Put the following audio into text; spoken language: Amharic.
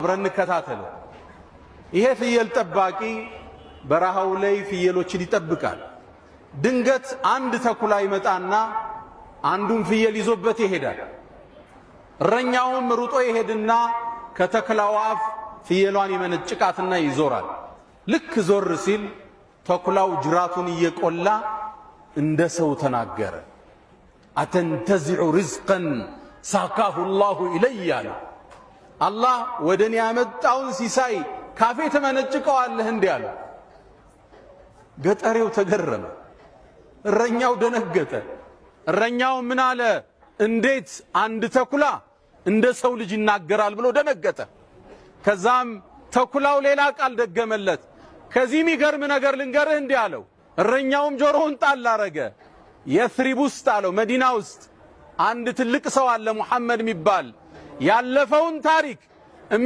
አብረን እንከታተለው። ይሄ ፍየል ጠባቂ በረሃው ላይ ፍየሎችን ይጠብቃል። ድንገት አንድ ተኩላ ይመጣና አንዱን ፍየል ይዞበት ይሄዳል። እረኛውም ሩጦ ይሄድና ከተኩላው አፍ ፍየሏን ይመነጭቃትና ይዞራል። ልክ ዞር ሲል ተኩላው ጅራቱን እየቆላ እንደ ሰው ተናገረ። አተንተዚዑ ሪዝቀን ሳካሁ ላሁ ኢለይ አለ። አላህ ወደኔ ያመጣውን ሲሳይ ካፌ ተመነጭቀዋለህ እንዲህ አለ። ገጠሬው ተገረመ፣ እረኛው ደነገጠ። እረኛው ምን አለ? እንዴት አንድ ተኩላ እንደ ሰው ልጅ ይናገራል ብሎ ደነገጠ። ከዛም ተኩላው ሌላ ቃል ደገመለት። ከዚህ የሚገርም ነገር ልንገርህ እንዲህ አለው። እረኛውም ጆሮውን ጣል አረገ። የስሪብ ውስጥ አለው መዲና ውስጥ አንድ ትልቅ ሰው አለ ሙሐመድ የሚባል ያለፈውን ታሪክ